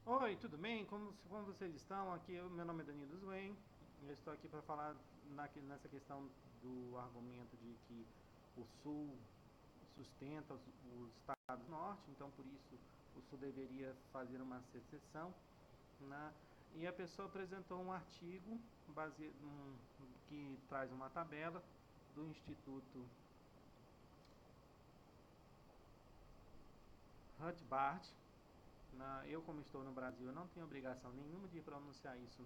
Oi, tudo bem? Como vocês estão? Meu nome é Danilo Zuen. Eu estou aqui para falar nessa questão do argumento de que o Sul sustenta os Estados do Norte, então por isso o Sul deveria fazer uma secessão, né? E a pessoa apresentou um artigo que traz uma tabela do Instituto Rothbard. Eu, como estou no Brasil, eu não tenho obrigação nenhuma de pronunciar isso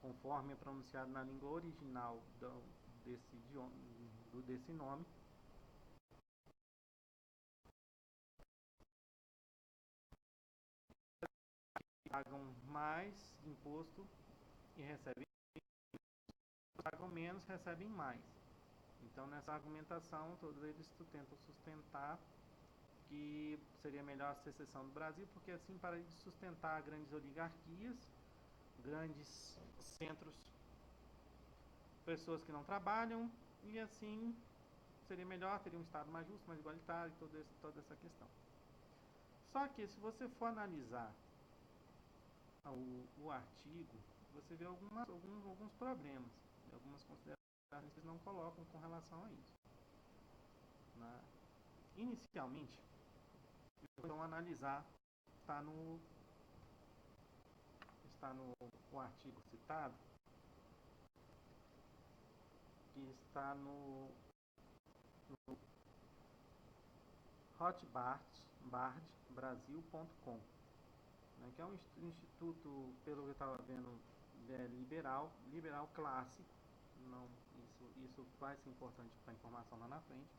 conforme é pronunciado na língua original desse nome. Pagam mais imposto e recebem, pagam menos, recebem mais. Então, nessa argumentação, todos eles tentam sustentar que seria melhor a secessão do Brasil, porque assim para de sustentar grandes oligarquias, grandes centros, pessoas que não trabalham, e assim seria melhor, teria um Estado mais justo, mais igualitário, toda essa questão. Só que se você for analisar o artigo, você vê alguns problemas, algumas considerações que eles não colocam com relação a isso. Inicialmente, vamos analisar, está no, está no o artigo citado, que está no hotbardbrasil.com, né, que é um instituto, pelo que eu estava vendo, liberal clássico. Não, isso vai ser importante para a informação lá na frente,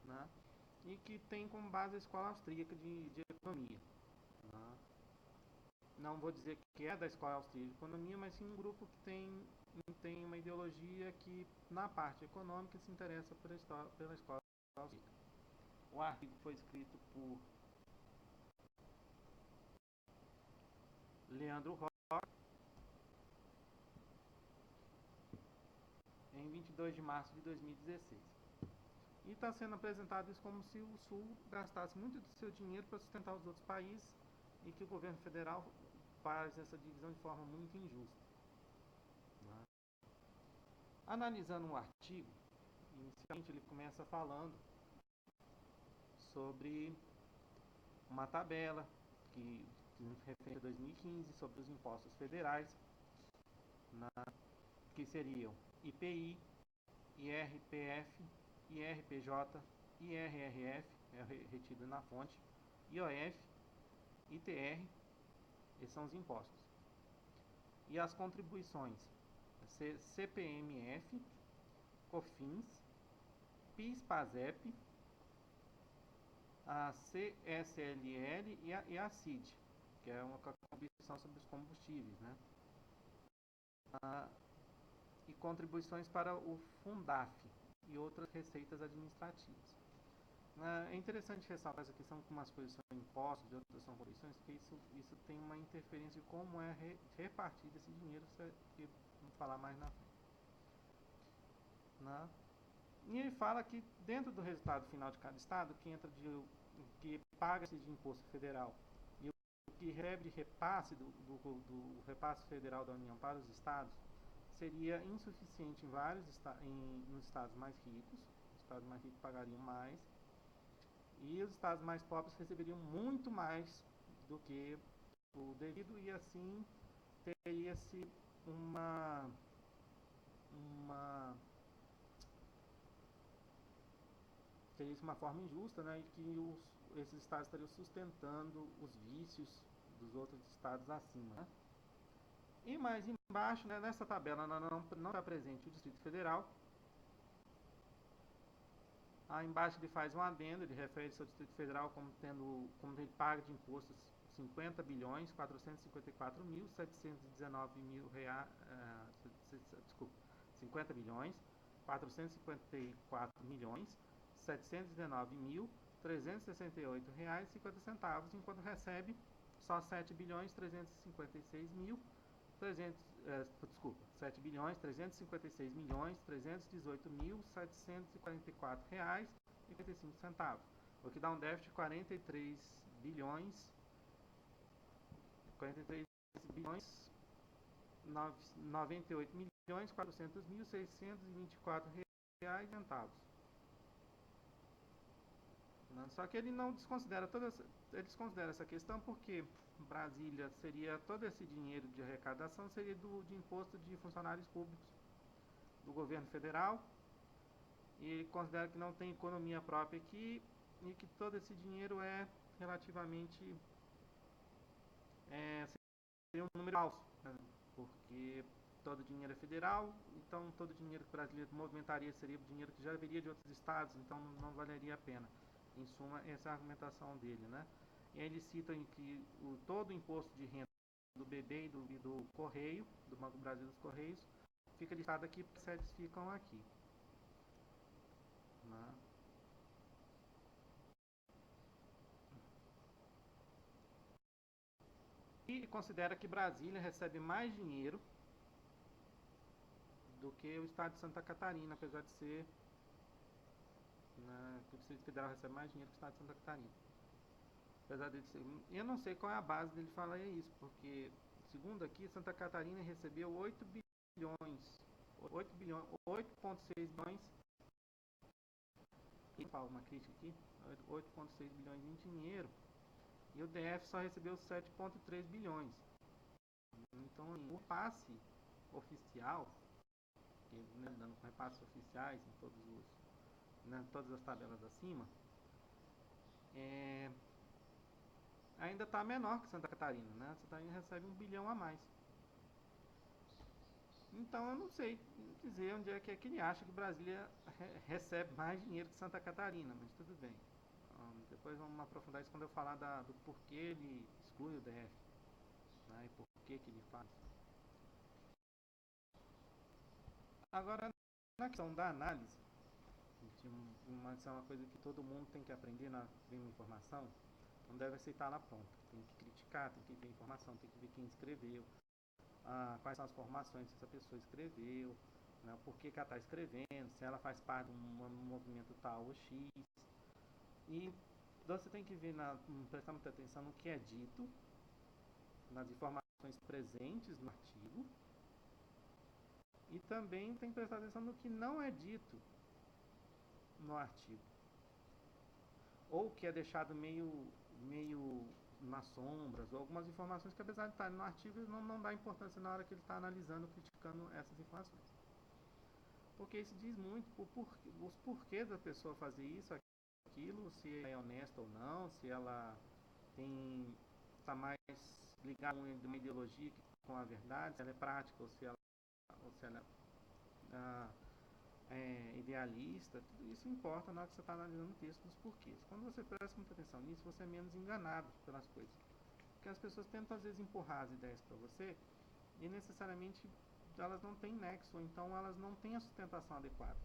né? E que tem como base a escola austríaca de economia. Né? Não vou dizer que é da escola austríaca de economia, mas sim um grupo que tem uma ideologia que, na parte econômica, se interessa pela escola austríaca. O artigo foi escrito por Leandro Rocha em 22 de março de 2016. E está sendo apresentado isso como se o Sul gastasse muito do seu dinheiro para sustentar os outros países e que o governo federal faz essa divisão de forma muito injusta. Né? Analisando o artigo, inicialmente ele começa falando sobre uma tabela que refere a 2015 sobre os impostos federais, que seriam IPI, IRPF, IRPJ, IRRF, retido na fonte, IOF, ITR, esses são os impostos. E as contribuições, CPMF, COFINS, PIS/PASEP, a CSLL e a CID, que é uma contribuição sobre os combustíveis, né? E contribuições para o Fundaf e outras receitas administrativas. É interessante ressaltar essa questão que umas coisas são impostos e outras são contribuições, porque isso tem uma interferência de como é repartido esse dinheiro, que vamos falar mais na frente. Né? E ele fala que dentro do resultado final de cada estado, que paga-se de imposto federal e o que recebe de repasse do repasse federal da União para os estados seria insuficiente nos estados mais ricos. Os estados mais ricos pagariam mais e os estados mais pobres receberiam muito mais do que o devido, e assim teria-se uma forma injusta, né, e que esses estados estariam sustentando os vícios dos outros estados acima. Né? E mais embaixo, né, nessa tabela não está presente o Distrito Federal. Aí embaixo ele faz um adendo, ele refere-se ao Distrito Federal como ele paga de impostos 50 bilhões 454 mil 719 mil reais, desculpa, 50 bilhões 454 milhões 719 mil 368 reais e 50 centavos, enquanto recebe só 7 bilhões 356 mil 7 bilhões 356 milhões 318 mil 744 reais e 55 centavos, o que dá um déficit de 43 bilhões 43 bilhões 98 milhões 400 mil 624 reais e centavos. Só que ele não desconsidera ele desconsidera essa questão porque Brasília seria todo esse dinheiro de arrecadação seria de imposto de funcionários públicos do governo federal, e ele considera que não tem economia própria aqui e que todo esse dinheiro é relativamente seria um número falso, né? Porque todo o dinheiro é federal, então todo o dinheiro que o brasileiro movimentaria seria dinheiro que já viria de outros estados, então não valeria a pena. Em suma, essa é a argumentação dele, né? E aí ele cita que todo o imposto de renda do BB e do Correio, do Banco do Brasil dos Correios, fica listado aqui porque as sedes ficam aqui, né? E considera que Brasília recebe mais dinheiro do que o estado de Santa Catarina, apesar de ser, né, que o Distrito Federal recebe mais dinheiro que o estado de Santa Catarina. Apesar de ser, eu não sei qual é a base dele falar isso, porque segundo aqui, Santa Catarina recebeu 8 bilhões, 8,6 bilhões, e fala uma crítica aqui, 8,6 bilhões em dinheiro, e o DF só recebeu 7,3 bilhões. Então, o passe oficial, dando com repasses oficiais em todas as tabelas acima, ainda está menor que Santa Catarina, né? Santa Catarina recebe 1 bilhão a mais. Então eu não sei dizer onde é que ele acha que Brasília recebe mais dinheiro que Santa Catarina, mas tudo bem. Depois vamos aprofundar isso quando eu falar do porquê ele exclui o DF, né? E por que ele faz. Agora, na questão da análise, isso é uma coisa que todo mundo tem que aprender na primeira informação, não deve aceitar na pronta. Tem que criticar, tem que ver informação, tem que ver quem escreveu, quais são as formações que essa pessoa escreveu, né, por que ela está escrevendo, se ela faz parte de um movimento tal ou X. E você tem que ver, prestar muita atenção no que é dito, nas informações presentes no artigo, e também tem que prestar atenção no que não é dito no artigo, ou que é deixado meio nas sombras, ou algumas informações que, apesar de estarem no artigo, não dá importância na hora que ele está analisando, criticando essas informações. Porque isso diz muito os porquês da pessoa fazer isso, aquilo, se é honesta ou não, se ela está mais ligada a uma ideologia com a verdade, se ela é prática ou se ela é idealista. Tudo isso importa na hora que você está analisando o texto dos porquês. Quando você presta muita atenção nisso, você é menos enganado pelas coisas. Porque as pessoas tentam às vezes empurrar as ideias para você e necessariamente elas não têm nexo, ou então elas não têm a sustentação adequada.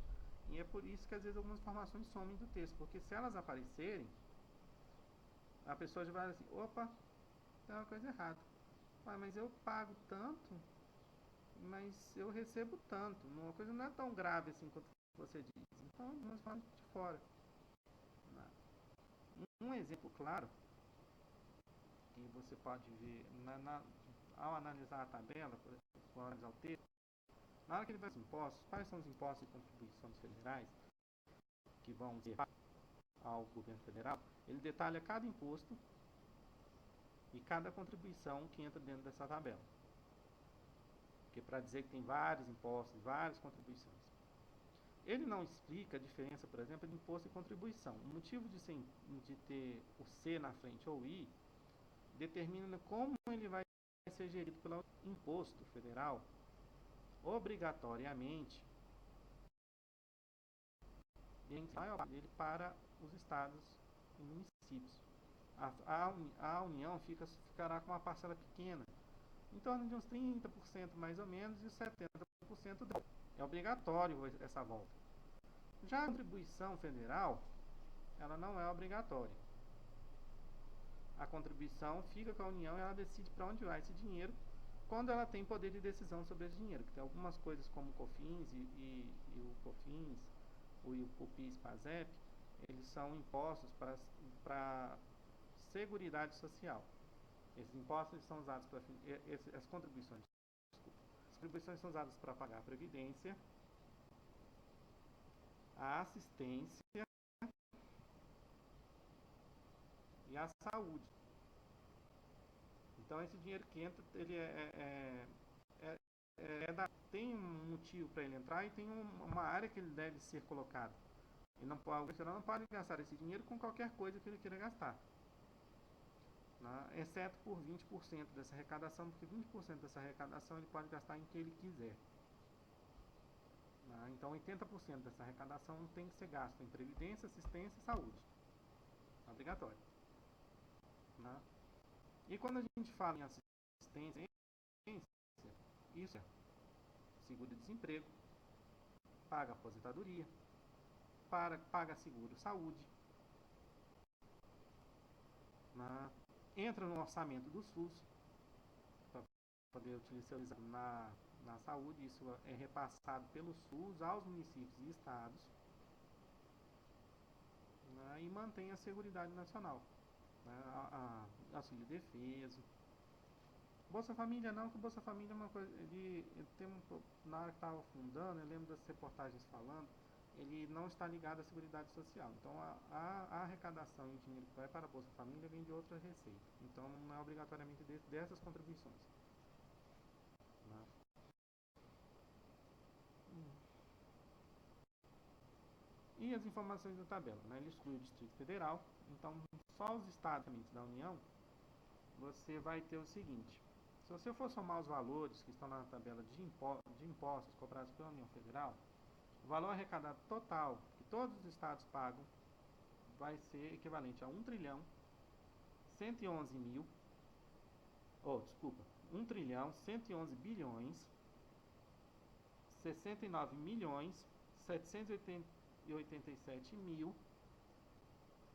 E é por isso que às vezes algumas informações somem do texto, porque se elas aparecerem, a pessoa já vai assim, opa, tem uma coisa errada. Mas eu pago tanto, mas eu recebo tanto. Uma coisa não é tão grave assim quanto você diz. Então, nós falamos de fora. Um exemplo claro que você pode ver ao analisar a tabela, por exemplo, ao analisar o texto, na hora que ele vai para os impostos, quais são os impostos e contribuições federais que vão ser ao governo federal, ele detalha cada imposto e cada contribuição que entra dentro dessa tabela. Porque para dizer que tem vários impostos, várias contribuições. Ele não explica a diferença, por exemplo, de imposto e contribuição. O motivo de ter o C na frente ou o I determina como ele vai ser gerido pelo imposto federal. Obrigatoriamente, ele para os estados e municípios. A União ficará com uma parcela pequena, em torno de uns 30% mais ou menos, e os 70% dela. É obrigatório essa volta. Já a contribuição federal, ela não é obrigatória. A contribuição fica com a União e ela decide para onde vai esse dinheiro, quando ela tem poder de decisão sobre esse dinheiro. Que tem algumas coisas como o COFINS e o COFINS, o PIS, PASEP, eles são impostos para Seguridade Social. Esses impostos são usados para as contribuições. As contribuições são usadas para pagar a previdência, a assistência e a saúde. Então esse dinheiro que entra, ele tem um motivo para ele entrar e tem uma área que ele deve ser colocado. O investidor não pode gastar esse dinheiro com qualquer coisa que ele queira gastar, né? Exceto por 20% dessa arrecadação, porque 20% dessa arrecadação ele pode gastar em que ele quiser. Né? Então 80% dessa arrecadação tem que ser gasto em previdência, assistência e saúde. É obrigatório. Né? E quando a gente fala em assistência, isso é seguro-desemprego, paga aposentadoria, paga seguro-saúde, né? Entra no orçamento do SUS para poder utilizar na saúde. Isso é repassado pelo SUS aos municípios e estados, né? E mantém a Seguridade Nacional, né? Auxílio defeso. Bolsa Família não, que Bolsa Família é uma coisa. Ele tem na hora que estava fundando, eu lembro das reportagens falando, ele não está ligado à Seguridade Social. Então a arrecadação em dinheiro que vai para a Bolsa Família vem de outra receita. Então não é obrigatoriamente dessas contribuições. Né? E as informações da tabela, né? Ele exclui o Distrito Federal. Então só os estados da União, você vai ter o seguinte. Se você for somar os valores que estão na tabela de impostos cobrados pela União Federal, o valor arrecadado total que todos os estados pagam vai ser equivalente a 1 trilhão 111 mil, 1 trilhão 111 bilhões 69 milhões 787 mil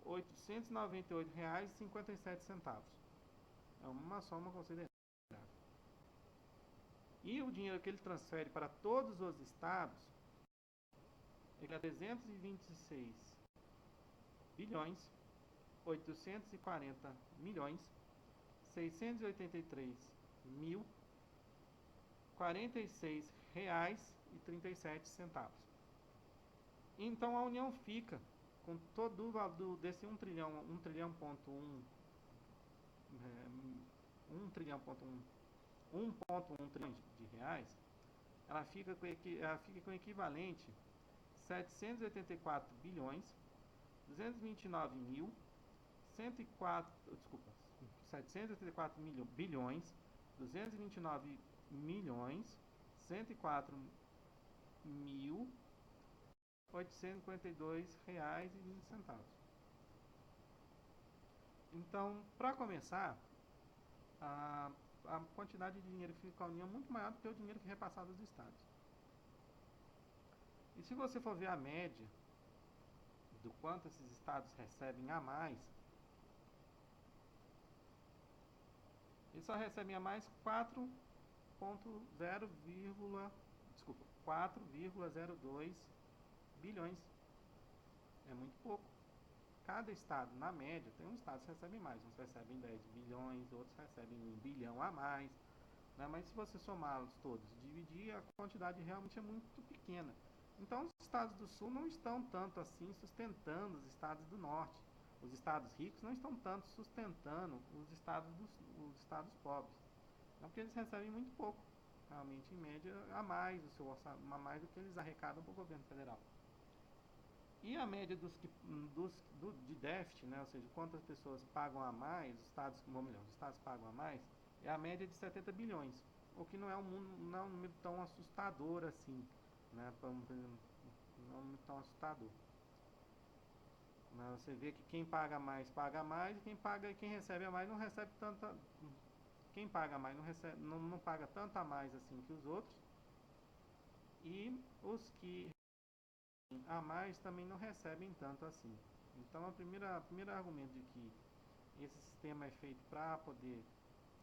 898 reais e 57 centavos. É uma soma considerável. E o dinheiro que ele transfere para todos os estados é 326 bilhões 840 milhões 683 mil 46 reais e 37 centavos. Então a União fica com todo o valor desse 1 trilhão, 1 trilhão ponto 1, 1 trilhão ponto 1, 1,1 trilhões de reais, ela fica com o equivalente 784 bilhões 229 mil 784 bilhões 229 milhões 104 mil 852 reais e 20 centavos. Então, para começar, a quantidade de dinheiro que fica com a União é muito maior do que o dinheiro que é repassado aos estados. E se você for ver a média do quanto esses estados recebem a mais, eles só recebem a mais 4,02 bilhões. É muito pouco. Cada estado, na média, tem uns estados que recebem mais, uns recebem 10 bilhões, outros recebem 1 bilhão a mais, né? Mas se você somá-los todos e dividir, a quantidade realmente é muito pequena. Então os estados do sul não estão tanto assim sustentando os estados do norte. Os estados ricos não estão tanto sustentando os estados pobres. Não, porque eles recebem muito pouco, realmente em média a mais do seu orçamento, a mais do que eles arrecadam para o governo federal. E a média de déficit, né, ou seja, quantas pessoas pagam a mais, os estados pagam a mais, é a média de 70 bilhões, o que não é um número tão assustador assim, né, não é um número tão assustador. Mas você vê que quem paga mais, e quem recebe a mais não recebe tanta. Quem paga mais não paga tanto a mais assim que os outros, e os que a mais também não recebem tanto assim. Então, o primeiro argumento de que esse sistema é feito para poder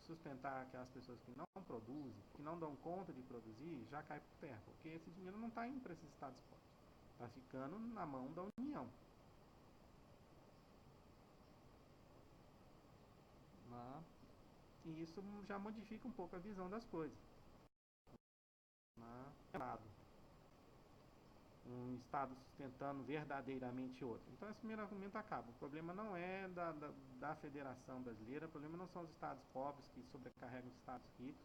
sustentar aquelas pessoas que não produzem, que não dão conta de produzir, já cai por terra, porque esse dinheiro não está indo para esses estados pobres, está ficando na mão da União. E isso já modifica um pouco a visão das coisas. Né? Um Estado sustentando verdadeiramente outro. Então, esse primeiro argumento acaba. O problema não é da Federação Brasileira, o problema não são os Estados pobres que sobrecarregam os Estados ricos,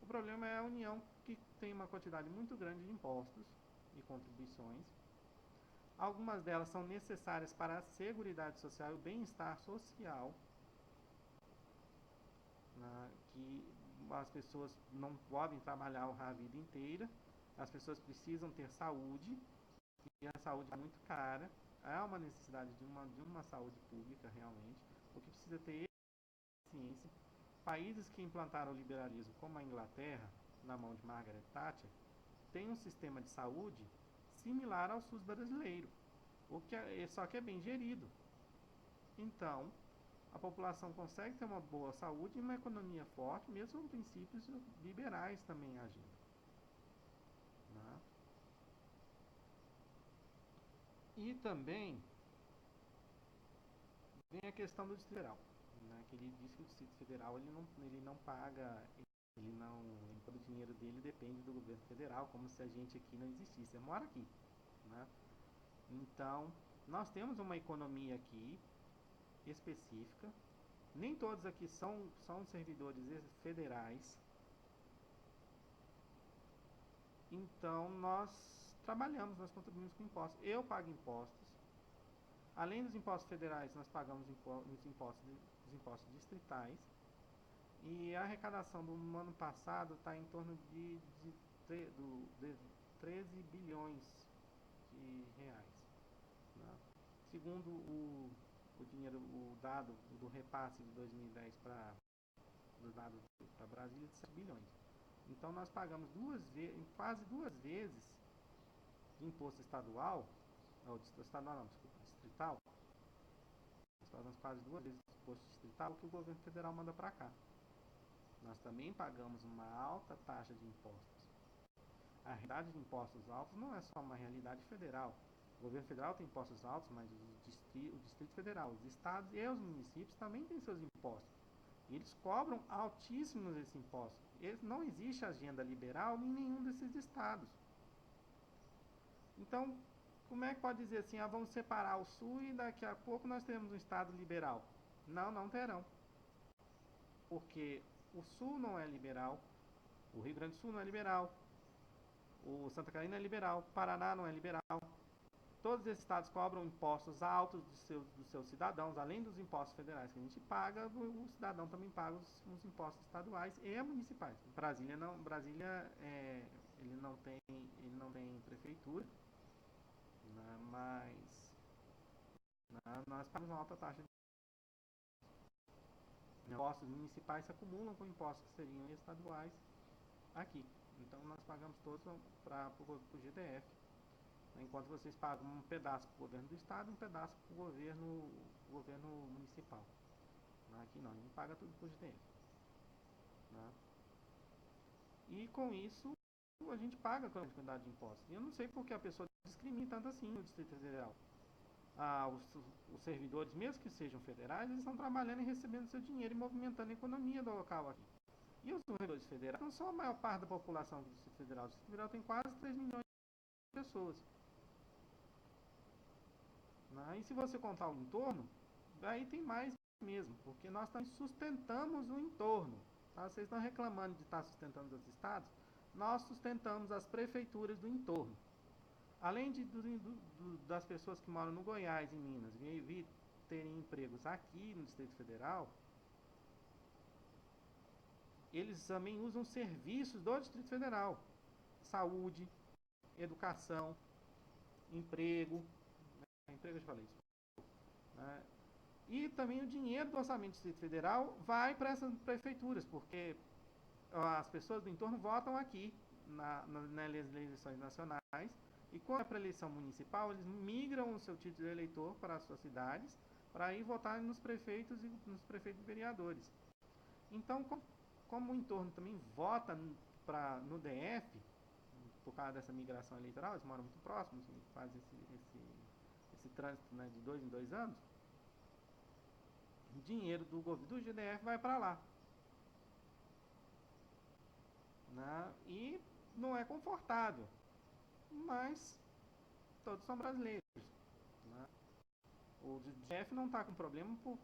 o problema é a União, que tem uma quantidade muito grande de impostos e contribuições. Algumas delas são necessárias para a seguridade social e o bem-estar social, né, que as pessoas não podem trabalhar a vida inteira, as pessoas precisam ter saúde, e a saúde é muito cara, há uma necessidade de uma saúde pública realmente, o que precisa ter ciência. Países que implantaram o liberalismo, como a Inglaterra, na mão de Margaret Thatcher, têm um sistema de saúde similar ao SUS brasileiro, só que é bem gerido. Então, a população consegue ter uma boa saúde e uma economia forte, mesmo com princípios liberais também agindo. Né? E também vem a questão do Distrito Federal, né? Que ele diz que o Distrito Federal ele não paga, ele não, todo o dinheiro dele depende do governo federal, como se a gente aqui não existisse. Eu moro aqui, né? Então, nós temos uma economia aqui específica. Nem todos aqui são servidores federais. Então, nós trabalhamos, nós contribuímos com impostos. Eu pago impostos. Além dos impostos federais, nós pagamos os impostos distritais. E a arrecadação do ano passado está em torno de 13 bilhões de reais. Né? Segundo o dinheiro, o dado do repasse de 2010 para do dado para Brasília, de 7 bilhões. Então nós pagamos quase duas vezes de imposto estadual, ou estadual não, desculpa, distrital. Nós pagamos quase duas vezes de imposto distrital que o governo federal manda para cá. Nós também pagamos uma alta taxa de impostos. A realidade de impostos altos não é só uma realidade federal. O governo federal tem impostos altos, mas o Distrito Federal, os estados e os municípios também têm seus impostos. E eles cobram altíssimos esses impostos. Não existe agenda liberal em nenhum desses estados. Então, como é que pode dizer assim, vamos separar o Sul e daqui a pouco nós teremos um estado liberal? Não, não terão. Porque o Sul não é liberal, o Rio Grande do Sul não é liberal, o Santa Catarina é liberal, o Paraná não é liberal. Todos esses estados cobram impostos altos dos seus cidadãos, além dos impostos federais que a gente paga, o cidadão também paga os impostos estaduais e municipais. Brasília não, ele não tem prefeitura, né, mas nós pagamos uma alta taxa de impostos municipais se acumulam com impostos que seriam estaduais aqui. Então nós pagamos todos para o GDF. Enquanto vocês pagam um pedaço para o governo do estado e um pedaço para o governo municipal. Aqui não, a gente paga tudo para o GDF. Né? E com isso a gente paga a quantidade de impostos. E eu não sei por que a pessoa discrimina tanto assim no Distrito Federal. Os servidores, mesmo que sejam federais, eles estão trabalhando e recebendo seu dinheiro e movimentando a economia do local aqui. E os servidores federais não são a maior parte da população do Distrito Federal. O Distrito Federal tem quase 3 milhões de pessoas. E se você contar o entorno, daí tem mais mesmo, porque nós também sustentamos o entorno. Tá? Vocês estão reclamando de estar sustentando os estados, nós sustentamos as prefeituras do entorno. Além das pessoas que moram no Goiás e Minas vir terem empregos aqui no Distrito Federal, eles também usam serviços do Distrito Federal. Saúde, educação, emprego. Emprego, eu já falei isso. E também o dinheiro do orçamento do Distrito Federal vai para essas prefeituras, porque as pessoas do entorno votam aqui nas eleições nacionais, e quando é para a eleição municipal, eles migram o seu título de eleitor para as suas cidades, para ir votar nos prefeitos e vereadores. Então, como o entorno também vota no DF, por causa dessa migração eleitoral, eles moram muito próximos, fazem esse trânsito, né, de 2 em 2 anos, o dinheiro do GDF vai para lá. né? E não é confortável, mas todos são brasileiros, né? O DF não está com problema por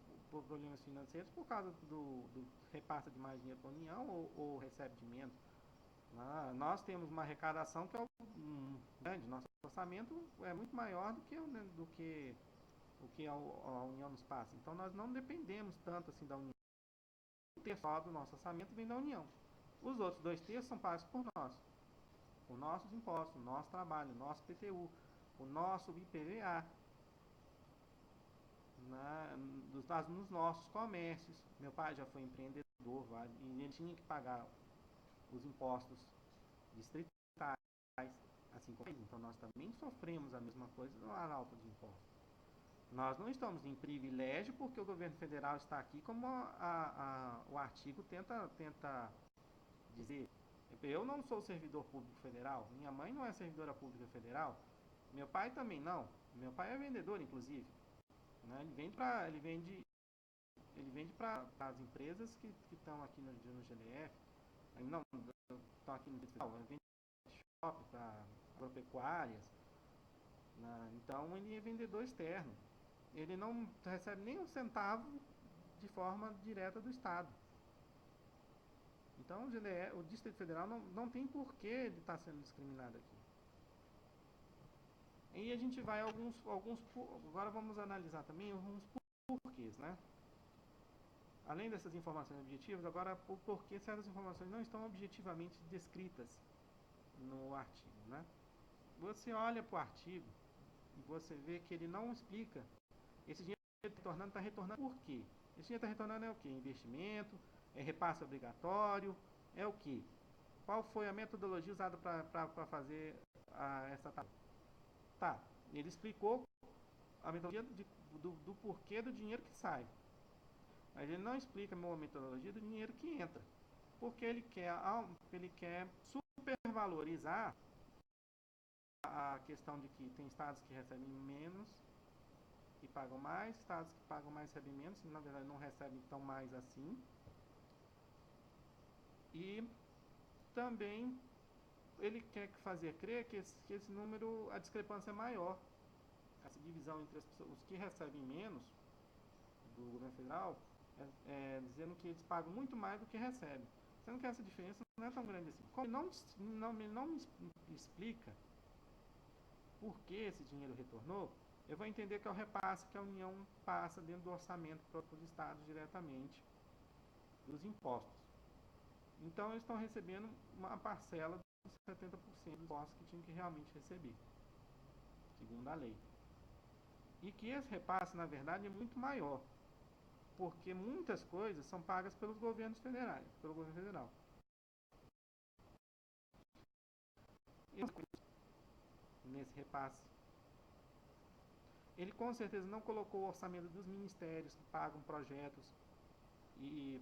problemas financeiros por causa do repassa de mais dinheiro para a União ou recebe de menos. Nós temos uma arrecadação que é grande, nosso orçamento é muito maior do que a União nos passa. Então nós não dependemos tanto assim da União. Um terço só do nosso orçamento vem da União. Os outros 2 terços são pagos por nós, por nossos impostos, nosso trabalho, nosso PTU, o nosso IPVA, nos nossos comércios. Meu pai já foi empreendedor e ele tinha que pagar os impostos distritais, assim como eles. Então nós também sofremos a mesma coisa na alta de impostos. Nós não estamos em privilégio porque o governo federal está aqui, como o artigo tenta dizer. Eu não sou servidor público federal, minha mãe não é servidora pública federal, meu pai também não. Meu pai é vendedor, inclusive. Né? Ele vende para as empresas que estão aqui no GDF. Não, estão aqui no festival, ele vende shopping para agropecuárias. Né? Então ele é vendedor externo. Ele não recebe nem um centavo de forma direta do Estado. Então o Distrito Federal não tem por que ele estar sendo discriminado aqui. E a gente vai agora vamos analisar também alguns porquês, né? Além dessas informações objetivas, agora o porquê certas informações não estão objetivamente descritas no artigo, né? Você olha para o artigo e você vê que ele não explica. Esse dinheiro está retornando por quê? Esse dinheiro está retornando é o quê? Investimento? É repasse obrigatório? É o quê? Qual foi a metodologia usada para fazer essa tabela? Tá, ele explicou a metodologia do porquê do dinheiro que sai. Mas ele não explica a metodologia do dinheiro que entra. Porque ele quer supervalorizar a questão de que tem estados que recebem menos e pagam mais, estados que pagam mais recebem menos, na verdade não recebem tão mais assim. E também ele quer fazer crer que esse número, a discrepância é maior. Essa divisão entre os que recebem menos do governo federal, dizendo que eles pagam muito mais do que recebem. Sendo que essa diferença não é tão grande assim. Como ele não me explica por que esse dinheiro retornou, eu vou entender que é o repasse que a União passa dentro do orçamento para os estados diretamente dos impostos. Então eles estão recebendo uma parcela dos 70% dos impostos que tinham que realmente receber, segundo a lei. E que esse repasse, na verdade, é muito maior, porque muitas coisas são pagas pelos governos federais, pelo governo federal. Nesse repasse, ele com certeza não colocou o orçamento dos ministérios que pagam projetos e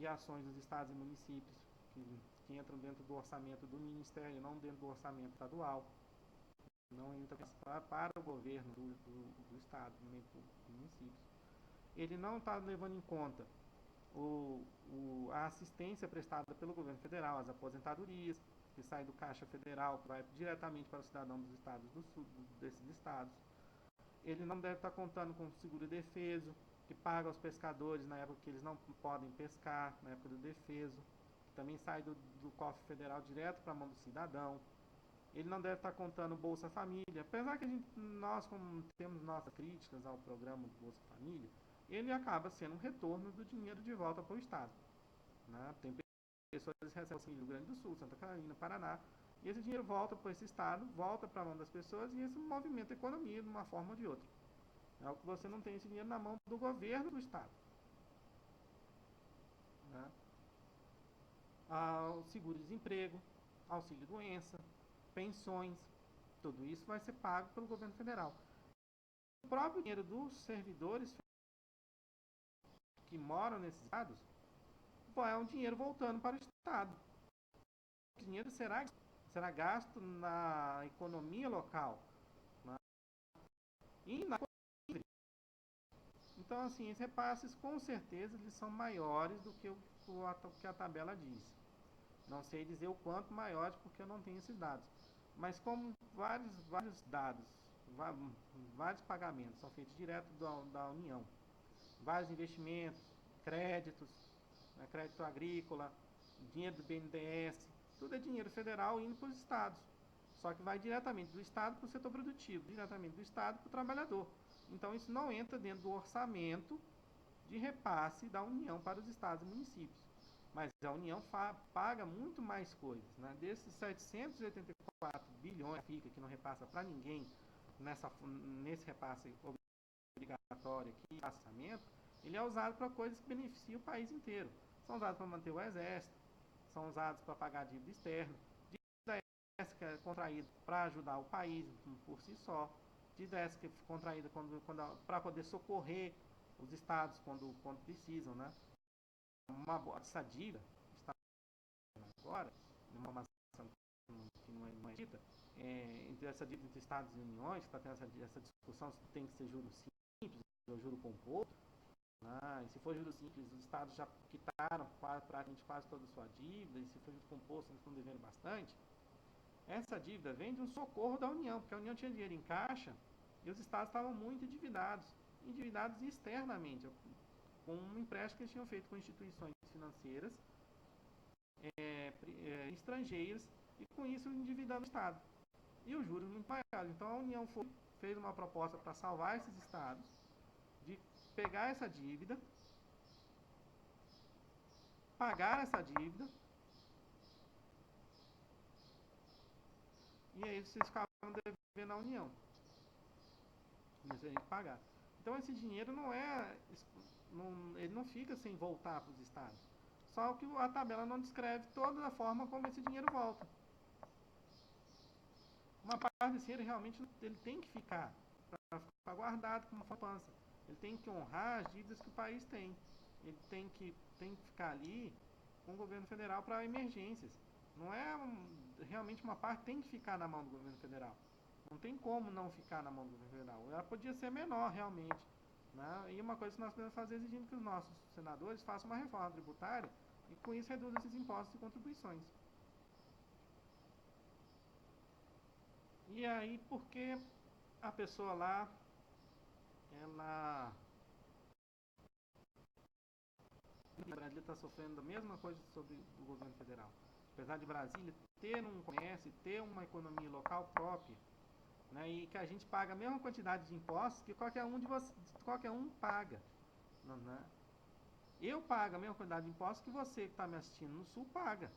ações dos estados e municípios que entram dentro do orçamento do ministério, não dentro do orçamento estadual. Não entra para o governo do estado, nem dos municípios. Ele não está levando em conta a assistência prestada pelo governo federal, as aposentadorias, que sai do Caixa Federal, que vai diretamente para o cidadão dos estados do sul, desses estados. Ele não deve estar contando com o seguro defeso, que paga aos pescadores na época que eles não podem pescar, na época do defeso, que também sai do cofre federal direto para a mão do cidadão. Ele não deve estar contando Bolsa Família, apesar que nós, como temos nossas críticas ao programa do Bolsa Família, ele acaba sendo um retorno do dinheiro de volta para o Estado. Né? Tem pessoas que recebem no Rio Grande do Sul, Santa Catarina, Paraná, e esse dinheiro volta para esse Estado, volta para a mão das pessoas e isso movimenta a economia de uma forma ou de outra. É o que você não tem esse dinheiro na mão do governo do Estado. Né? Seguro-desemprego, auxílio-doença, pensões, tudo isso vai ser pago pelo governo federal. O próprio dinheiro dos servidores que moram nesses estados é um dinheiro voltando para o Estado. O dinheiro será gasto na economia local, né? E na economia. Então, assim, esses repasses com certeza eles são maiores do que o que a tabela diz. Não sei dizer o quanto maiores, porque eu não tenho esses dados. Mas como vários dados, vários pagamentos são feitos direto da União, vários investimentos, créditos, né, crédito agrícola, dinheiro do BNDES, tudo é dinheiro federal indo para os estados. Só que vai diretamente do estado para o setor produtivo, diretamente do estado para o trabalhador. Então isso não entra dentro do orçamento de repasse da União para os estados e municípios. Mas a União paga muito mais coisas. Né? Desses 784 bilhões que não repassa para ninguém nesse repasse obrigatório aqui, orçamento, ele é usado para coisas que beneficiam o país inteiro. São usados para manter o exército, são usados para pagar a dívida externa, dívida essa que é contraída para ajudar o país por si só, dívida essa que é contraída para poder socorrer os estados quando precisam, né? Essa dívida está agora, numa informação que não é dita, entre essa dívida entre estados e uniões, que está tendo essa discussão se tem que ser juros simples ou juro composto. E se for juros simples, os estados já quitaram praticamente quase toda a sua dívida, e se for juro composto, eles estão devendo bastante. Essa dívida vem de um socorro da União, porque a União tinha dinheiro em caixa e os estados estavam muito endividados externamente, com um empréstimo que eles tinham feito com instituições financeiras estrangeiras, e com isso endividando o Estado. E os juros muito maiores. Então a União fez uma proposta para salvar esses estados, de pegar essa dívida, pagar essa dívida, e aí vocês ficavam devendo à União. Isso a gente pagar. Então esse dinheiro ele não fica sem voltar para os estados. Só que a tabela não descreve toda a forma como esse dinheiro volta. Uma parte desse dinheiro realmente ele tem que ficar guardado como uma poupança. Ele tem que honrar as dívidas que o país tem. Ele tem que ficar ali com o governo federal para emergências. Não é realmente uma parte tem que ficar na mão do governo federal. Não tem como não ficar na mão do governo federal. Ela podia ser menor realmente. Né? E uma coisa que nós podemos fazer exigindo que os nossos senadores façam uma reforma tributária e com isso reduzam esses impostos e contribuições. E aí, porque a pessoa lá, Brasília está sofrendo a mesma coisa sobre o governo federal. Apesar de Brasília ter um comércio, ter uma economia local própria, né, e que a gente paga a mesma quantidade de impostos que qualquer um paga. Né? Eu pago a mesma quantidade de impostos que você que está me assistindo no Sul paga.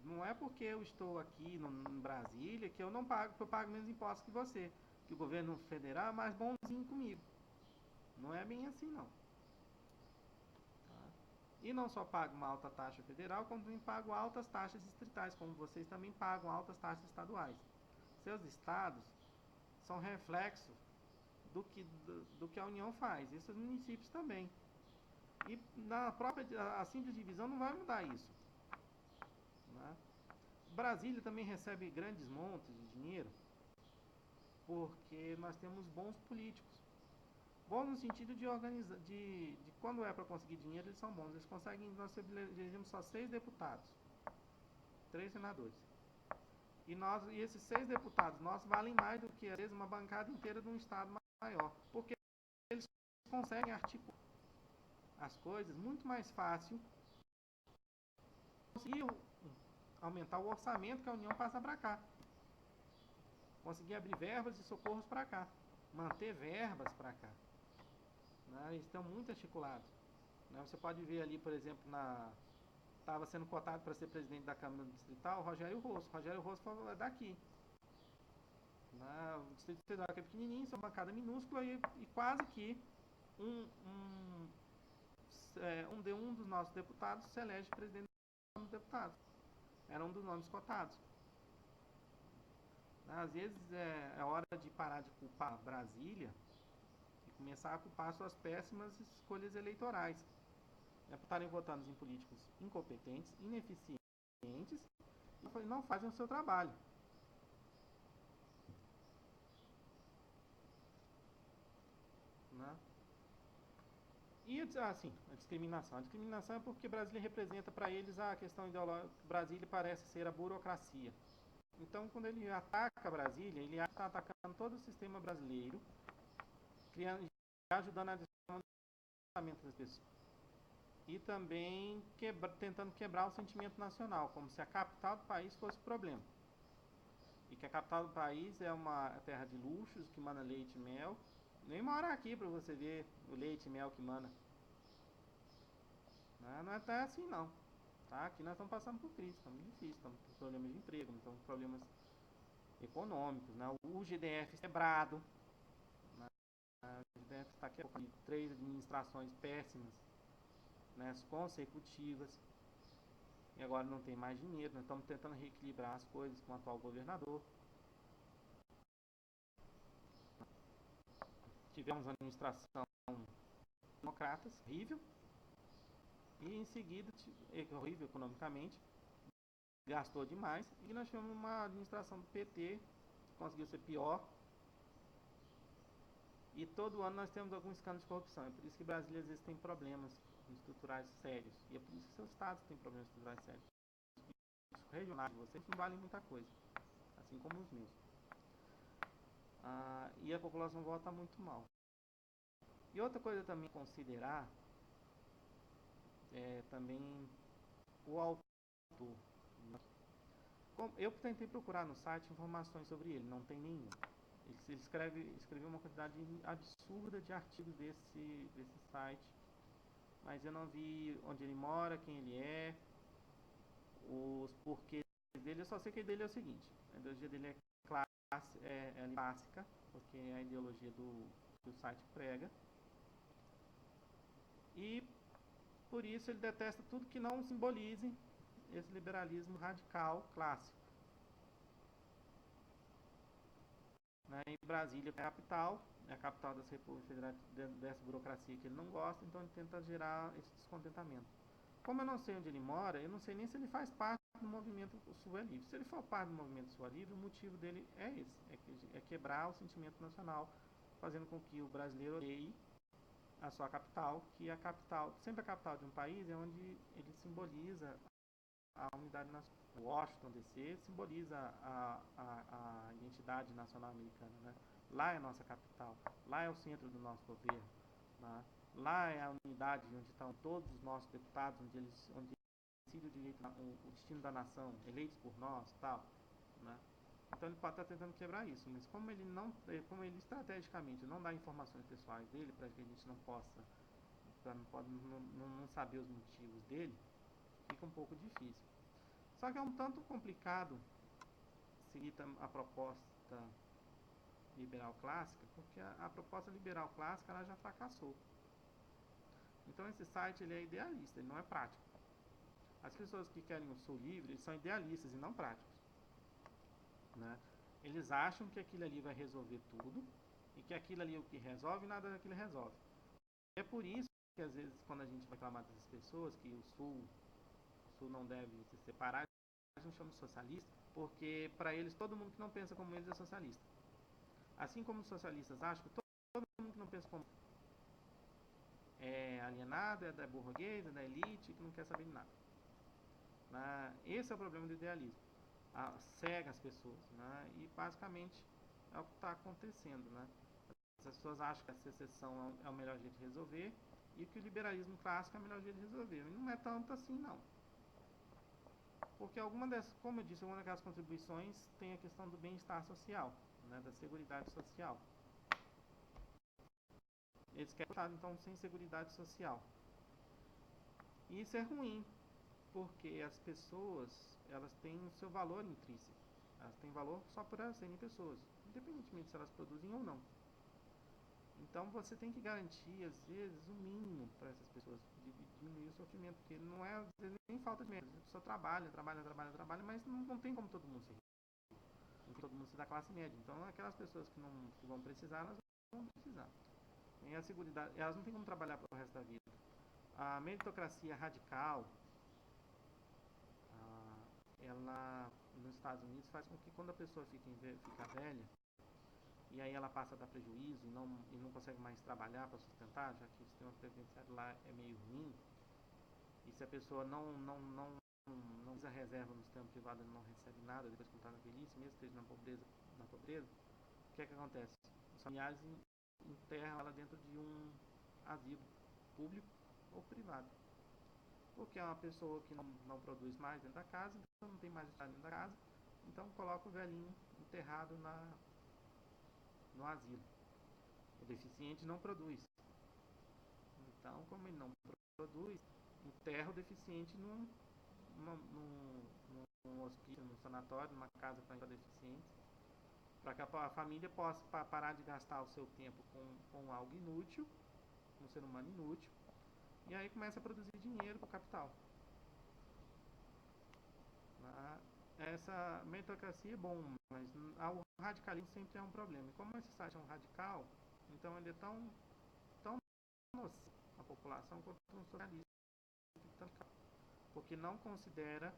Não é porque eu estou aqui em Brasília que eu não pago, que eu pago menos impostos que você. Que o governo federal é mais bonzinho comigo. Não é bem assim, não. E não só pago uma alta taxa federal, como também pago altas taxas distritais, como vocês também pagam altas taxas estaduais. Seus estados são reflexo do que a União faz, e seus municípios também. E na própria a simples divisão não vai mudar isso. Né? Brasília também recebe grandes montes de dinheiro, porque nós temos bons políticos. Bons no sentido de organizar, de quando é para conseguir dinheiro, eles são bons. Eles conseguem, nós elegemos só 6 deputados, 3 senadores. E esses 6 deputados nossos valem mais do que, às vezes, uma bancada inteira de um estado maior. Porque eles conseguem articular as coisas muito mais fácil. Conseguir aumentar o orçamento que a União passa para cá. Conseguir abrir verbas e socorros para cá. Manter verbas para cá. Né? Eles estão muito articulados. Né? Você pode ver ali, por exemplo, estava sendo cotado para ser presidente da Câmara Distrital, Rogério Rosso. Rogério Rosso foi daqui. O Distrito Federal que é pequenininho, é uma bancada minúscula e quase que um dos nossos deputados se elege presidente da Câmara dos Deputados. Era um dos nomes cotados. Às vezes é hora de parar de culpar Brasília e começar a culpar suas péssimas escolhas eleitorais. Por estarem votando em políticos incompetentes, ineficientes e não fazem o seu trabalho. Né? E assim, a discriminação. A discriminação é porque Brasília representa para eles a questão ideológica. Brasília parece ser a burocracia. Então, quando ele ataca Brasília, ele está atacando todo o sistema brasileiro, criando, ajudando a desenvolvimento das pessoas. E também tentando quebrar o sentimento nacional, como se a capital do país fosse o problema. E que a capital do país é uma terra de luxos, que mana leite e mel. Nem mora aqui para você ver o leite e mel que mana. Não é até assim não. Tá? Aqui nós estamos passando por crise, está muito difícil, estamos com problemas de emprego, estamos com problemas econômicos, né? O GDF quebrado, né? O GDF está quebrado, 3 administrações péssimas, né? Consecutivas, e agora não tem mais dinheiro, nós estamos tentando reequilibrar as coisas com o atual governador. Tivemos uma administração democratas, horrível, e em seguida, horrível economicamente, gastou demais, e nós tivemos uma administração do PT, que conseguiu ser pior, e todo ano nós temos algum escândalo de corrupção. É por isso que Brasília às vezes tem problemas estruturais sérios, e é por isso que seus estados têm problemas estruturais sérios. Os regionais de vocês não valem muita coisa, assim como os meus. E a população vota muito mal. E outra coisa também a considerar é também o autor. Eu tentei procurar no site informações sobre ele, não tem nenhum. Ele escreveu uma quantidade absurda de artigos desse site, mas eu não vi onde ele mora, quem ele é, os porquês dele. Eu só sei que dele é o seguinte: a ideologia dele é clássica, porque é a ideologia que o site prega, e por isso ele detesta tudo que não simbolize esse liberalismo radical clássico. Né? Em Brasília é a capital dessa República Federal, dessa burocracia que ele não gosta, então ele tenta gerar esse descontentamento. Como eu não sei onde ele mora, eu não sei nem se ele faz parte do movimento Sul é Livre. Se ele for parte do movimento Sul é Livre, o motivo dele é esse, é quebrar o sentimento nacional, fazendo com que o brasileiro odeie a sua capital, que a capital, sempre a capital de um país é onde ele simboliza a unidade nacional. Washington DC simboliza a identidade nacional americana, né? Lá é a nossa capital, lá é o centro do nosso governo, né? Lá é a unidade onde estão todos os nossos deputados, onde decide o destino da nação, eleitos por nós, tal, né? Então ele pode estar tentando quebrar isso, mas como ele estrategicamente não dá informações pessoais dele para que a gente não possa, não saber os motivos dele, fica um pouco difícil. Só que é um tanto complicado seguir a proposta liberal clássica, porque a proposta liberal clássica ela já fracassou. Então esse site ele é idealista, ele não é prático. As pessoas que querem o Sul livre são idealistas e não práticos, né? Eles acham que aquilo ali vai resolver tudo e que aquilo ali é o que resolve e nada daquilo resolve. É por isso que às vezes quando a gente vai reclamar dessas pessoas que o Sul não deve se separar, a gente chama de socialista, porque para eles todo mundo que não pensa como eles é socialista. Assim como os socialistas acham que todo mundo que não pensa como é alienado, é da burguesa, é da elite, que não quer saber de nada. Esse é o problema do idealismo. Cega as pessoas, né? E basicamente é o que está acontecendo, né? As pessoas acham que a secessão é o melhor jeito de resolver e que o liberalismo clássico é o melhor jeito de resolver. E não é tanto assim, não. Porque como eu disse, alguma daquelas contribuições tem a questão do bem-estar social, né? Da seguridade social. Eles querem estar, então, sem seguridade social. E isso é ruim, porque as pessoas elas têm o seu valor intrínseco. Elas têm valor só por elas serem pessoas, independentemente se elas produzem ou não. Então você tem que garantir, às vezes, o mínimo para essas pessoas, de diminuir o sofrimento, porque não é nem falta de mérito. A pessoa trabalha, mas não tem como todo mundo ser rico. Não tem todo mundo ser da classe média. Então aquelas pessoas que vão precisar, elas vão precisar. E a seguridade, elas não têm como trabalhar para o resto da vida. A meritocracia radical, ela nos Estados Unidos faz com que quando a pessoa fica velha, e aí ela passa a dar prejuízo e não consegue mais trabalhar para sustentar, já que o sistema previdenciário lá é meio ruim, e se a pessoa não usa reserva no sistema privado, ela não recebe nada depois que está na velhice, mesmo esteja na pobreza, o que é que acontece? Os familiares enterram ela dentro de um asilo público ou privado. Porque é uma pessoa que não produz mais dentro da casa, então não tem mais estado dentro da casa, então coloca o velhinho enterrado no asilo. O deficiente não produz. Então, como ele não produz, enterra o deficiente num hospício, num sanatório, numa casa para deficientes, para que a família possa parar de gastar o seu tempo com algo inútil, um ser humano inútil, e aí começa a produzir dinheiro para o capital. Essa meritocracia é bom, mas o radicalismo sempre é um problema. E como esse site é um radical, então ele é tão nocivo à população quanto um socialista, porque não considera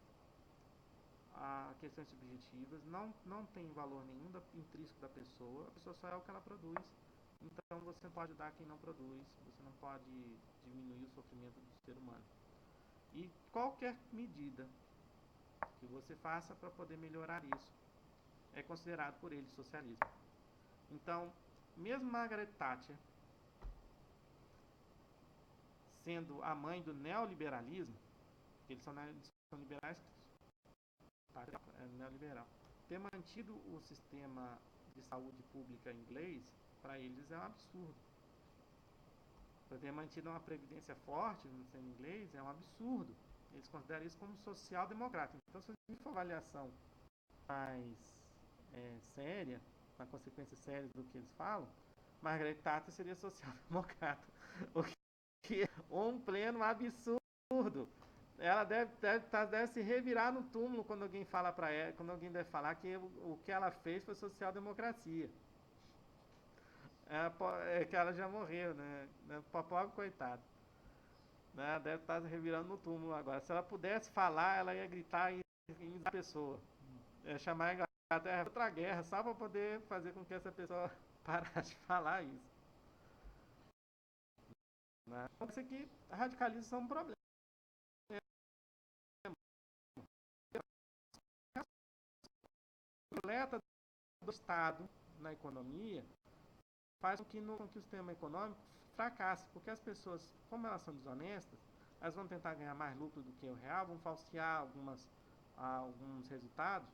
questões subjetivas, não tem valor nenhum intrínseco da pessoa, a pessoa só é o que ela produz, então você não pode dar quem não produz, você não pode diminuir o sofrimento do ser humano. E qualquer medida que você faça para poder melhorar isso é considerado por ele socialismo. Então, mesmo Margaret Thatcher sendo a mãe do neoliberalismo, eles são liberais, é neoliberal, ter mantido o sistema de saúde pública inglês, para eles é um absurdo. Para ter mantido uma previdência forte no sistema inglês é um absurdo. Eles consideram isso como social-democrata. Então, se a gente for avaliação mais séria, na consequência séria do que eles falam, Margaret Thatcher seria social-democrata. O que é um pleno absurdo. Ela deve se revirar no túmulo quando alguém fala para ela, quando alguém deve falar que o que ela fez foi social-democracia. Que ela já morreu, né? Pobre coitado. Né? Deve estar se revirando no túmulo agora. Se ela pudesse falar, ela ia gritar em da pessoa. Chamar a Inglaterra outra guerra, só para poder fazer com que essa pessoa parasse de falar isso. Né? Então, isso aqui, radicalismo são um problema. A coleta do Estado na economia faz com que o sistema econômico fracasse, porque as pessoas, como elas são desonestas, elas vão tentar ganhar mais lucro do que o real, vão falsear alguns resultados,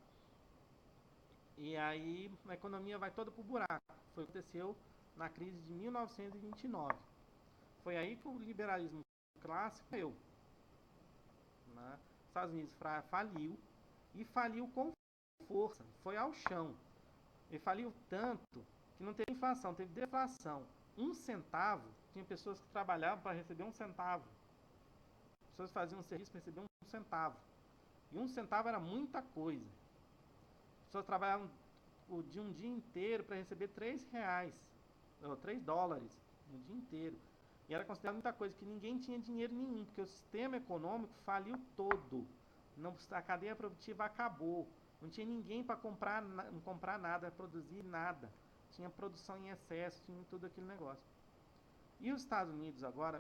e aí a economia vai toda pro buraco. Foi o que aconteceu na crise de 1929. Foi aí que o liberalismo clássico caiu. Né? Os Estados Unidos faliu, e faliu com força, foi ao chão. Ele faliu tanto que não teve inflação, teve deflação. 1 centavo, tinha pessoas que trabalhavam para receber 1 centavo. Pessoas faziam um serviço para receber 1 centavo. E 1 centavo era muita coisa. Pessoas trabalhavam de um dia inteiro para receber 3 reais, ou 3 dólares no dia inteiro. E era considerado muita coisa, que ninguém tinha dinheiro nenhum, porque o sistema econômico faliu todo. A cadeia produtiva acabou. Não tinha ninguém para comprar nada, produzir nada. Tinha produção em excesso, tinha tudo aquele negócio. E os Estados Unidos agora,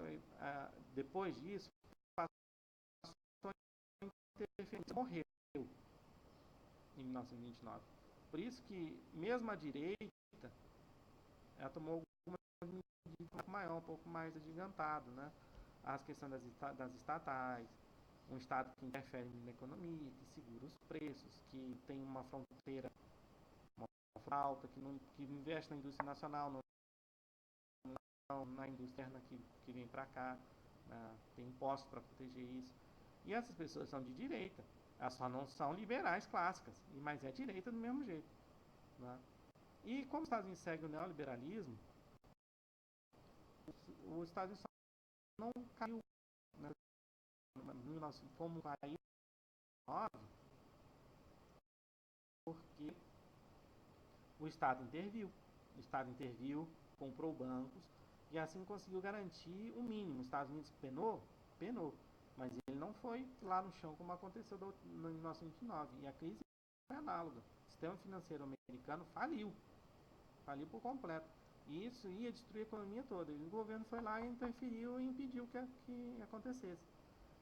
depois disso, passou a interferência, morreu em 1929. Por isso que, mesmo a direita, ela tomou alguma medida um pouco maior, um pouco mais agigantado, né? As questões das estatais, um Estado que interfere na economia, que segura os preços, que tem uma fronteira alta, que investe na indústria nacional, na indústria externa que vem para cá, né? Tem impostos para proteger isso. E essas pessoas são de direita, elas só não são liberais clássicas, mas é direita do mesmo jeito. Né? E como os Estados Unidos seguem o neoliberalismo, os Estados Unidos não caiu, né? Como caiu porque o Estado interviu. O Estado interviu, comprou bancos e assim conseguiu garantir o mínimo. Os Estados Unidos penou, mas ele não foi lá no chão como aconteceu em 1929. E a crise foi análoga. O sistema financeiro americano faliu. faliu por completo. E isso ia destruir a economia toda. E o governo foi lá e interferiu e impediu que acontecesse.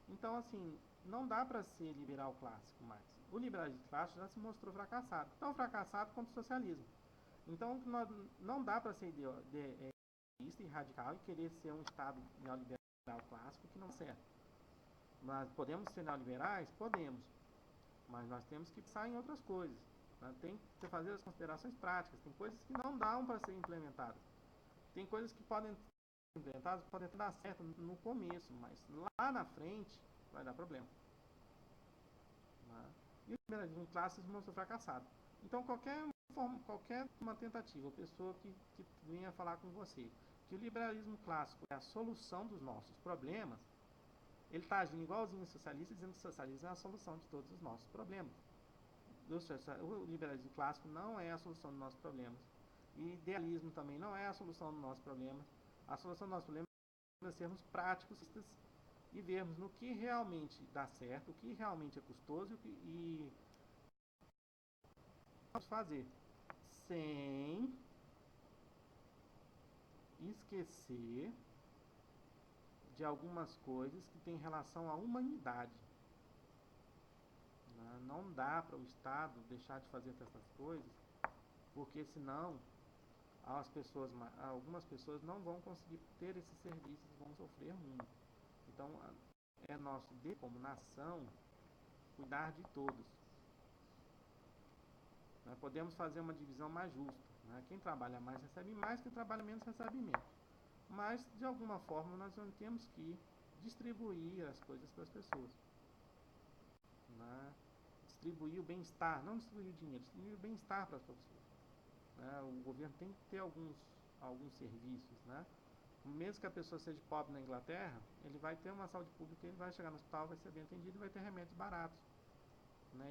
Então, assim, não dá para ser liberal clássico mais. O liberalismo clássico já se mostrou fracassado. Tão fracassado quanto o socialismo. Então, não dá para ser idealista e radical e querer ser um Estado neoliberal clássico que não serve. Mas podemos ser neoliberais? Podemos. Mas nós temos que pensar em outras coisas. Né? Tem que fazer as considerações práticas. Tem coisas que não dão para ser implementadas. Tem coisas que podem ser implementadas, podem dar certo no começo, mas lá na frente vai dar problema. Né? E o liberalismo clássico se mostrou fracassado. Então, qualquer uma tentativa, ou pessoa que venha falar com você, que o liberalismo clássico é a solução dos nossos problemas, ele está agindo igualzinho ao socialista, dizendo que o socialismo é a solução de todos os nossos problemas. O liberalismo clássico não é a solução dos nossos problemas. E idealismo também não é a solução dos nossos problemas. A solução dos nossos problemas é sermos práticos e vermos no que realmente dá certo, o que realmente é custoso e vamos fazer sem esquecer de algumas coisas que têm relação à humanidade. Não dá para o Estado deixar de fazer essas coisas, porque senão algumas pessoas não vão conseguir ter esses serviços, vão sofrer muito. Então, é nosso dever como nação cuidar de todos. Podemos fazer uma divisão mais justa. Quem trabalha mais recebe mais, quem trabalha menos recebe menos. Mas, de alguma forma, nós temos que distribuir as coisas para as pessoas. Distribuir o bem-estar, não distribuir o dinheiro, distribuir o bem-estar para as pessoas. O governo tem que ter alguns serviços. Mesmo que a pessoa seja pobre na Inglaterra, ele vai ter uma saúde pública, ele vai chegar no hospital, vai ser bem atendido e vai ter remédios baratos.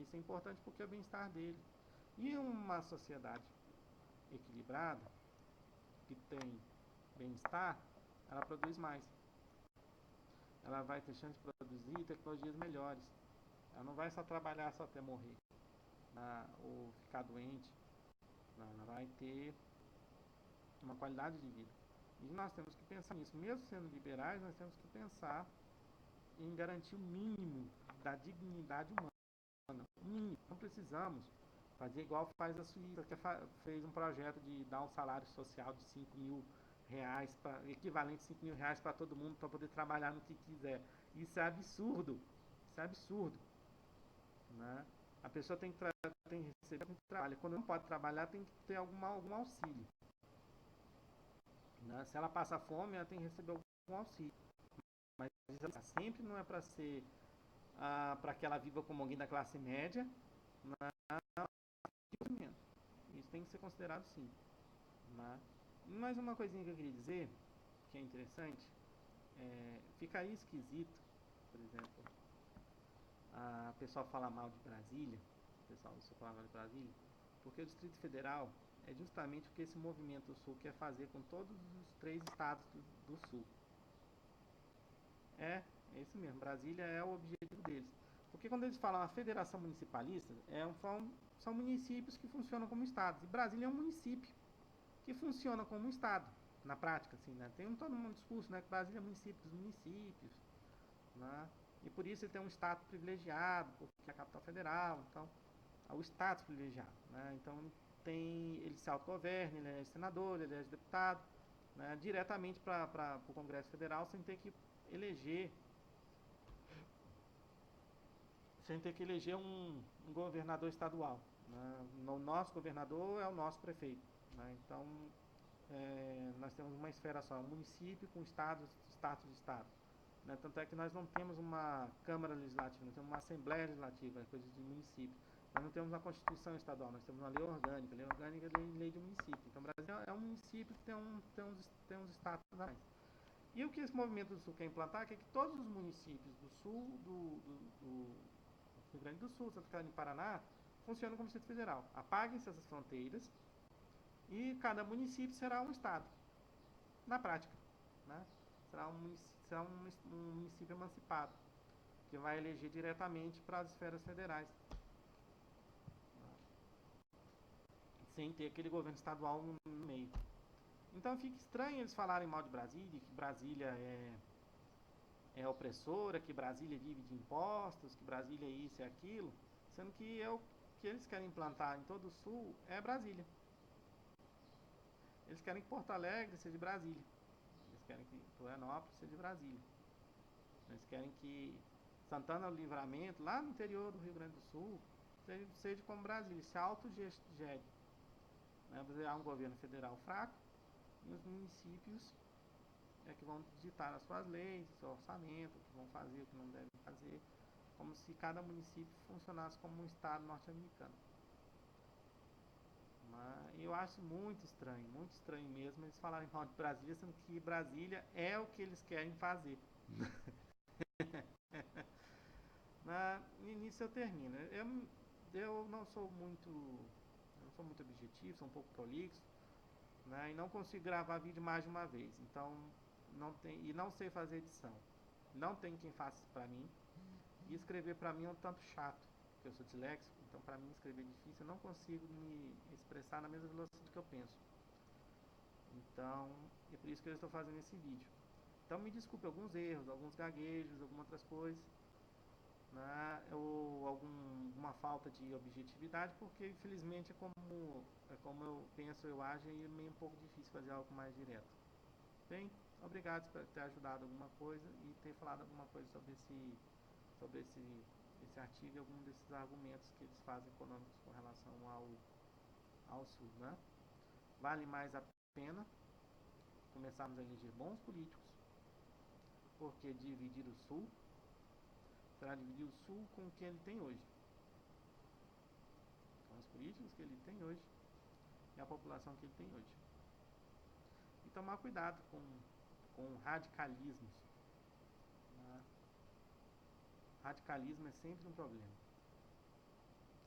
Isso é importante porque é o bem-estar dele. E uma sociedade equilibrada, que tem bem-estar, ela produz mais. Ela vai ter chance de produzir tecnologias melhores. Ela não vai só trabalhar só até morrer, ou ficar doente. Ela vai ter uma qualidade de vida. E nós temos que pensar nisso. Mesmo sendo liberais, nós temos que pensar em garantir o mínimo da dignidade humana. O mínimo. Não precisamos fazer igual faz a Suíça, que fez um projeto de dar um salário social de 5 mil reais, equivalente a 5 mil reais para todo mundo, para poder trabalhar no que quiser. Isso é absurdo. Isso é absurdo. A pessoa tem que receber um trabalho. Quando não pode trabalhar, tem que ter algum auxílio. Se ela passa fome, ela tem que receber algum auxílio. Mas sempre não é para ser para que ela viva como alguém da classe média. Isso tem que ser considerado sim. Mais uma coisinha que eu queria dizer, que é interessante, fica aí esquisito, por exemplo, a pessoa fala mal de Brasília, porque o Distrito Federal é justamente o que esse movimento do Sul quer fazer com todos os 3 estados do Sul. É isso mesmo, Brasília é o objetivo deles. Porque quando eles falam a federação municipalista, são municípios que funcionam como estados. E Brasília é um município que funciona como um estado, na prática. Assim, Tem todo um discurso que Brasília é município dos municípios. E por isso ele tem um status privilegiado, porque é a capital federal. Então, o status privilegiado. Então, ele se autogoverna, ele é senador, ele é deputado, diretamente para o Congresso Federal, sem ter que eleger um governador estadual. O nosso governador é o nosso prefeito. Então, nós temos uma esfera só, um município com status de estado. Tanto é que nós não temos uma Câmara Legislativa, nós temos uma Assembleia Legislativa, coisa de município. Nós não temos uma Constituição estadual, nós temos uma lei orgânica. Lei orgânica é lei de município. Então, o Brasil é um município que tem uns status a mais. E o que esse movimento do Sul quer implantar é que todos os municípios do Sul, do Rio Grande do Sul, Santa Catarina e Paraná, funcionam como Distrito Federal. Apaguem-se essas fronteiras e cada município será um estado, na prática. Será um município emancipado, que vai eleger diretamente para as esferas federais. sem ter aquele governo estadual no meio. Então fica estranho eles falarem mal de Brasília, que Brasília é opressora, que Brasília vive de impostos, que Brasília é isso e aquilo, sendo que o que eles querem implantar em todo o Sul é Brasília. Eles querem que Porto Alegre seja de Brasília. Eles querem que Florianópolis seja de Brasília. Eles querem que Santana do Livramento, lá no interior do Rio Grande do Sul, seja como Brasília, se autogere. Né? Há um governo federal fraco e os municípios que vão ditar as suas leis, o seu orçamento, o que vão fazer, o que não devem fazer, como se cada município funcionasse como um estado norte-americano. Mas eu acho muito estranho mesmo eles falarem mal de Brasília, sendo que Brasília é o que eles querem fazer. No início eu termino. Eu não sou muito objetivo, sou um pouco prolixo, né? E não consigo gravar vídeo mais de uma vez. Então não sei fazer edição. Não tem quem faça isso pra mim. E escrever pra mim é um tanto chato, porque eu sou disléxico, então pra mim escrever é difícil, eu não consigo me expressar na mesma velocidade que eu penso. Então, é por isso que eu estou fazendo esse vídeo. Então me desculpe alguns erros, alguns gaguejos, algumas outras coisas, né? Ou alguma falta de objetividade, porque infelizmente é como eu penso, eu ajo, e é meio um pouco difícil fazer algo mais direto. Bem, obrigado por ter ajudado alguma coisa e ter falado alguma coisa sobre esse artigo e algum desses argumentos que eles fazem econômicos com relação ao Sul, né? Vale mais a pena começarmos a eleger bons políticos, porque dividir o Sul será dividir o Sul com o que ele tem hoje, com os políticos que ele tem hoje e a população que ele tem hoje. E tomar cuidado com radicalismos. Né? Radicalismo é sempre um problema.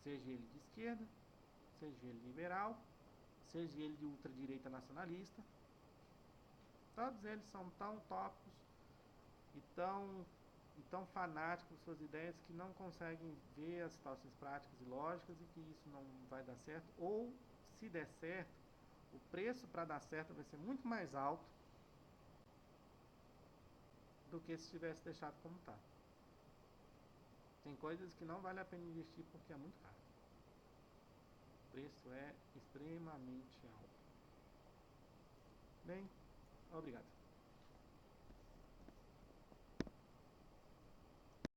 Seja ele de esquerda, seja ele liberal, seja ele de ultradireita nacionalista, todos eles são tão utópicos e tão fanáticos por suas ideias que não conseguem ver as situações práticas e lógicas e que isso não vai dar certo, ou se der certo, o preço para dar certo vai ser muito mais alto do que se tivesse deixado como está. Tem coisas que não vale a pena investir porque é muito caro. O preço é extremamente alto. Bem, obrigado.